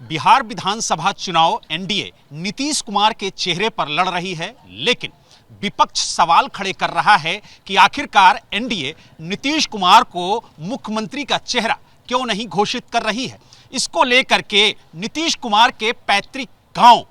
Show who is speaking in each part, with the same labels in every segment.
Speaker 1: बिहार विधानसभा चुनाव एनडीए नीतीश कुमार के चेहरे पर लड़ रही है, लेकिन विपक्ष सवाल खड़े कर रहा है कि आखिरकार एनडीए नीतीश कुमार को मुख्यमंत्री का चेहरा क्यों नहीं घोषित कर रही है। इसको लेकर के नीतीश कुमार के पैतृक गांव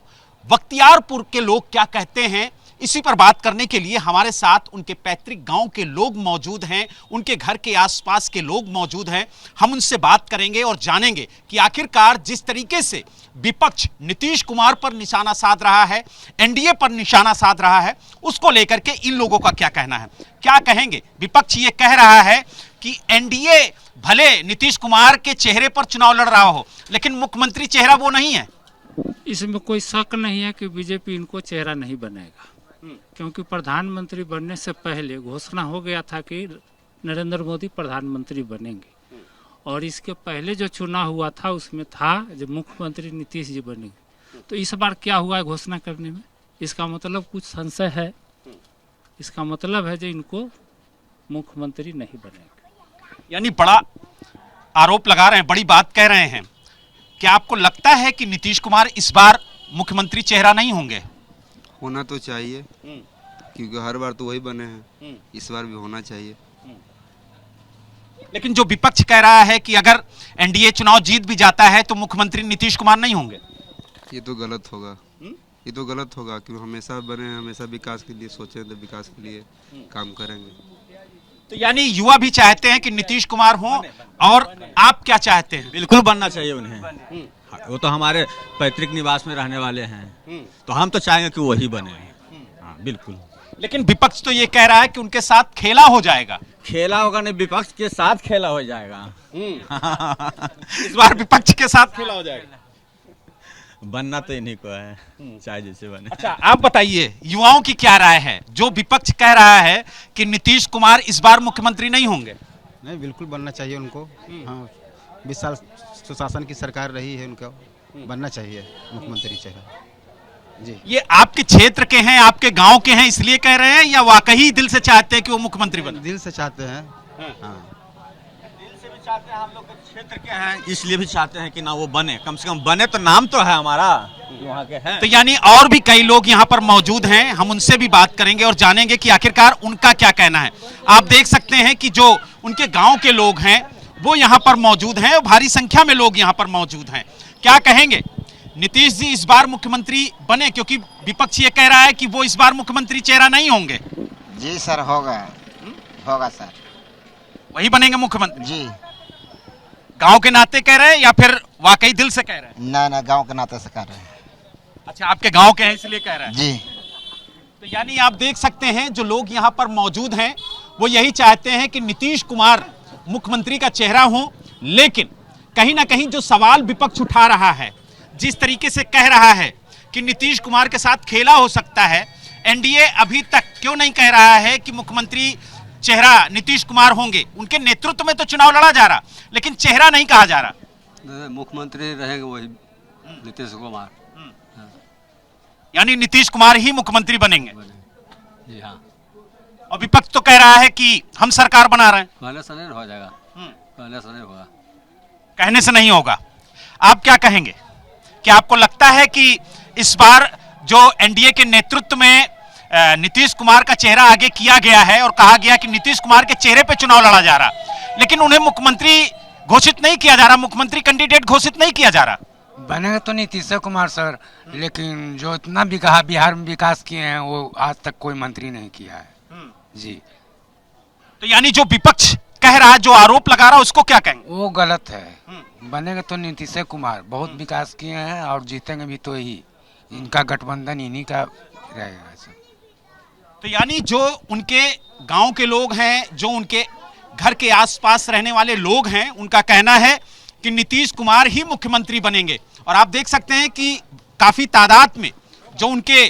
Speaker 1: बख्तियारपुर के लोग क्या कहते हैं, इसी पर बात करने के लिए हमारे साथ उनके पैतृक गांव के लोग मौजूद हैं, उनके घर के आसपास के लोग मौजूद हैं। हम उनसे बात करेंगे और जानेंगे कि आखिरकार जिस तरीके से विपक्ष नीतीश कुमार पर निशाना साध रहा है, एनडीए पर निशाना साध रहा है, उसको लेकर के इन लोगों का क्या कहना है, क्या कहेंगे। विपक्ष ये कह रहा है कि एनडीए भले नीतीश कुमार के चेहरे पर चुनाव लड़ रहा हो, लेकिन मुख्यमंत्री चेहरा वो नहीं है।
Speaker 2: इसमें कोई शक नहीं है कि बीजेपी इनको चेहरा नहीं बनेगा, क्योंकि प्रधानमंत्री बनने से पहले घोषणा हो गया था कि नरेंद्र मोदी प्रधानमंत्री बनेंगे, और इसके पहले जो चुनाव हुआ था उसमें था जो मुख्यमंत्री नीतीश जी बनेंगे। तो इस बार क्या हुआ है घोषणा करने में, इसका मतलब कुछ संशय है। इसका मतलब है जो इनको मुख्यमंत्री नहीं बनेंगे,
Speaker 1: यानी बड़ा आरोप लगा रहे हैं, बड़ी बात कह रहे हैं। क्या आपको लगता है कि नीतीश कुमार इस बार मुख्यमंत्री चेहरा नहीं होंगे?
Speaker 3: होना तो चाहिए, क्योंकि हर बार तो वही बने हैं, इस बार भी होना चाहिए।
Speaker 1: लेकिन जो विपक्ष कह रहा है कि अगर एनडीए चुनाव जीत भी जाता है तो मुख्यमंत्री नीतीश कुमार नहीं होंगे,
Speaker 3: ये तो गलत होगा। ये तो गलत होगा, क्योंकि हमेशा बने हैं, हमेशा विकास के लिए सोचे तो विकास के लिए काम करेंगे।
Speaker 1: तो यानी युवा भी चाहते हैं कि नीतीश कुमार हो, और आप क्या चाहते हैं?
Speaker 4: बिल्कुल बनना चाहिए उन्हें। वो तो हमारे पैतृक निवास में रहने वाले हैं, तो हम तो चाहेंगे कि वही बने। हाँ बिल्कुल।
Speaker 1: लेकिन विपक्ष तो ये कह रहा है कि उनके साथ खेला हो जाएगा।
Speaker 4: खेला होगा नहीं, विपक्ष के साथ खेला हो जाएगा।
Speaker 1: इस बार विपक्ष के साथ खेला हो जाएगा।
Speaker 4: बनना तो इन्हीं को है, चाहे जैसे बने।
Speaker 1: अच्छा, आप बताइए युवाओं की क्या राय है? जो विपक्ष कह रहा है कि नीतीश कुमार इस बार मुख्यमंत्री नहीं होंगे।
Speaker 5: नहीं, बिल्कुल बनना चाहिए उनको। हाँ, 20 साल सुशासन की सरकार रही है, उनका बनना चाहिए मुख्यमंत्री चेहरा। जी,
Speaker 1: ये आपके क्षेत्र के हैं, आपके गांव के हैं, इसलिए कह रहे हैं, या वाकई दिल से चाहते हैं कि वो मुख्यमंत्री बने?
Speaker 5: दिल से चाहते हैं। हाँ,
Speaker 4: दिल से भी चाहते हैं, हम लोग क्षेत्र के हैं, इसलिए भी चाहते हैं कि ना वो बने, कम से कम बने तो नाम तो है हमारा वहाँ के हैं।
Speaker 1: तो यानी और भी कई लोग यहाँ पर मौजूद हैं, हम उनसे भी बात करेंगे और जानेंगे कि आखिरकार उनका क्या कहना है। आप देख सकते हैं कि जो उनके गांव के लोग हैं वो यहाँ पर मौजूद हैं, भारी संख्या में लोग यहाँ पर मौजूद हैं। क्या कहेंगे, नीतीश जी इस बार मुख्यमंत्री बने? क्योंकि विपक्ष ये कह रहा है कि वो इस बार मुख्यमंत्री चेहरा नहीं होंगे।
Speaker 6: जी सर, होगा होगा सर,
Speaker 1: वही बनेंगे मुख्यमंत्री
Speaker 6: जी।
Speaker 1: गांव के नाते कह रहे हैं या फिर वाकई दिल से कह रहे हैं?
Speaker 6: ना गांव के नाते से कर रहे हैं।
Speaker 1: अच्छा, आपके गांव के हैं इसलिए कह रहे हैं
Speaker 6: जी।
Speaker 1: तो यानी आप देख सकते हैं जो लोग यहाँ पर मौजूद हैं वो यही चाहते हैं कि नीतीश कुमार मुख्यमंत्री का चेहरा हो। लेकिन कहीं ना कहीं जो सवाल विपक्ष उठा रहा है, जिस तरीके से कह रहा है कि नीतीश कुमार के साथ खेला हो सकता है, एनडीए अभी तक क्यों नहीं कह रहा है कि मुख्यमंत्री चेहरा नीतीश कुमार होंगे? उनके नेतृत्व में तो चुनाव लड़ा जा रहा, लेकिन चेहरा नहीं कहा जा रहा।
Speaker 7: मुख्यमंत्री रहेंगे वही नीतीश कुमार,
Speaker 1: यानी नीतीश कुमार ही मुख्यमंत्री बनेंगे।
Speaker 7: जी हाँ।
Speaker 1: और विपक्ष तो कह रहा है कि हम सरकार बना रहे हैं।
Speaker 7: पहले से नहीं हो जाएगा, पहले से नहीं होगा,
Speaker 1: कहने से नहीं होगा। आप क्या कहेंगे, क्या आपको लगता है कि इस बार जो एनडीए के नेतृत्व में नीतीश कुमार का चेहरा आगे किया गया है और कहा गया कि नीतीश कुमार के चेहरे पे चुनाव लड़ा जा रहा, लेकिन उन्हें मुख्यमंत्री घोषित नहीं किया जा रहा, मुख्यमंत्री कैंडिडेट घोषित नहीं किया जा रहा?
Speaker 8: बनेगा तो नीतीश कुमार सर, लेकिन जो इतना बिहार में विकास किए हैं वो आज तक कोई मंत्री नहीं किया है। जी।
Speaker 1: तो यानी जो विपक्ष कह रहा है, जो आरोप लगा रहा है, उसको क्या कहेंगे?
Speaker 8: वो गलत है। बनेगा तो नीतीश कुमार, बहुत विकास किए हैं और जीतेंगे भी तो ही, इनका गठबंधन इन्हीं का रहेगा।
Speaker 1: तो यानी जो उनके गांव के लोग हैं, जो उनके घर के आसपास रहने वाले लोग हैं, उनका कहना है कि नीतीश कुमार ही मुख्यमंत्री बनेंगे। और आप देख सकते हैं कि काफी तादाद में जो उनके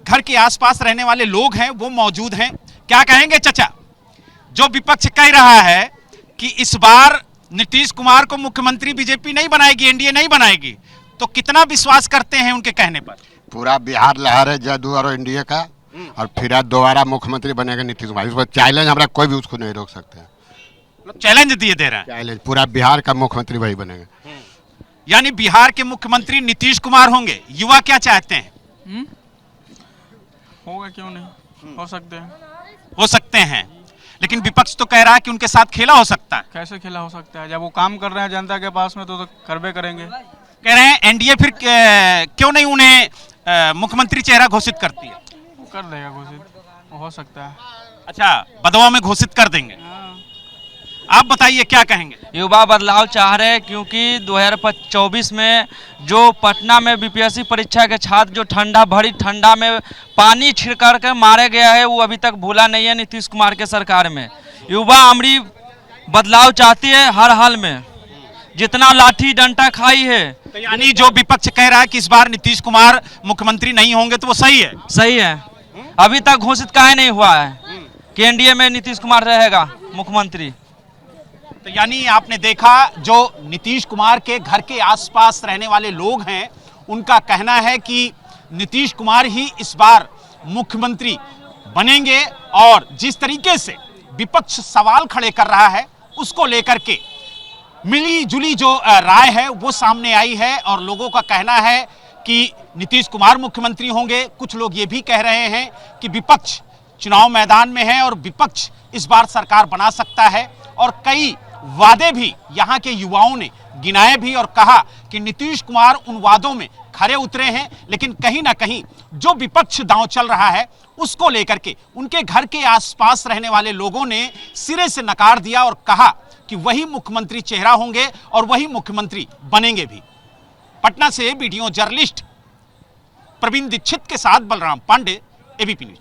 Speaker 1: घर के आसपास रहने वाले लोग हैं वो मौजूद हैं। क्या कहेंगे चाचा, जो विपक्ष कह रहा है कि इस बार नीतीश कुमार को मुख्यमंत्री बीजेपी नहीं बनाएगी, एनडीए नहीं बनाएगी, तो कितना विश्वास करते हैं उनके कहने पर?
Speaker 9: पूरा बिहार लहर है जदयू और एनडीए का, और फिर आज दोबारा मुख्यमंत्री बनेगा नीतीश कुमार। इस पर चैलेंज हमारा कोई भी उसको नहीं रोक सकते हैं।
Speaker 1: चैलेंज दिए दे रहे हैं,
Speaker 9: चैलेंज पूरा बिहार का मुख्यमंत्री वही बनेगा।
Speaker 1: यानी बिहार के मुख्यमंत्री नीतीश कुमार होंगे। युवा क्या चाहते हैं?
Speaker 10: होगा, क्यों नहीं, हो सकते हैं,
Speaker 1: लेकिन विपक्ष तो कह रहा है कि उनके साथ खेला हो सकता है।
Speaker 10: कैसे खेला हो सकता है? जब वो काम कर रहे हैं जनता के पास में तो करबे करेंगे।
Speaker 1: कह रहे हैं एनडीए फिर क्यों नहीं उन्हें मुख्यमंत्री चेहरा घोषित करती है?
Speaker 10: वो कर देगा घोषित, हो सकता है।
Speaker 1: अच्छा, बदवा में घोषित कर देंगे। आप बताइए क्या कहेंगे?
Speaker 11: युवा बदलाव चाह रहे हैं, क्योंकि 2024 में जो पटना में बीपीएससी परीक्षा के छात्र जो भरी ठंडा में पानी छिड़कर के मारे गया है, वो अभी तक भूला नहीं है नीतीश कुमार के सरकार में। युवा अमरी बदलाव चाहती है हर हाल में, जितना लाठी डंडा खाई है।
Speaker 1: तो यानी जो विपक्ष कह रहा है कि इस बार नीतीश कुमार मुख्यमंत्री नहीं होंगे, तो वो सही है?
Speaker 11: सही है। अभी तक घोषित काहे नहीं हुआ है कि एनडीए में नीतीश कुमार रहेगा मुख्यमंत्री?
Speaker 1: तो यानी आपने देखा, जो नीतीश कुमार के घर के आसपास रहने वाले लोग हैं, उनका कहना है कि नीतीश कुमार ही इस बार मुख्यमंत्री बनेंगे। और जिस तरीके से विपक्ष सवाल खड़े कर रहा है, उसको लेकर के मिली जुली जो राय है वो सामने आई है। और लोगों का कहना है कि नीतीश कुमार मुख्यमंत्री होंगे। कुछ लोग ये भी कह रहे हैं कि विपक्ष चुनाव मैदान में है और विपक्ष इस बार सरकार बना सकता है। और कई वादे भी यहाँ के युवाओं ने गिनाए भी और कहा कि नीतीश कुमार उन वादों में खरे उतरे हैं। लेकिन कहीं ना कहीं जो विपक्ष दांव चल रहा है, उसको लेकर के उनके घर के आसपास रहने वाले लोगों ने सिरे से नकार दिया और कहा कि वही मुख्यमंत्री चेहरा होंगे और वही मुख्यमंत्री बनेंगे भी। पटना से वीडियो जर्नलिस्ट प्रवीण दीक्षित के साथ बलराम पांडे, एबीपी न्यूज।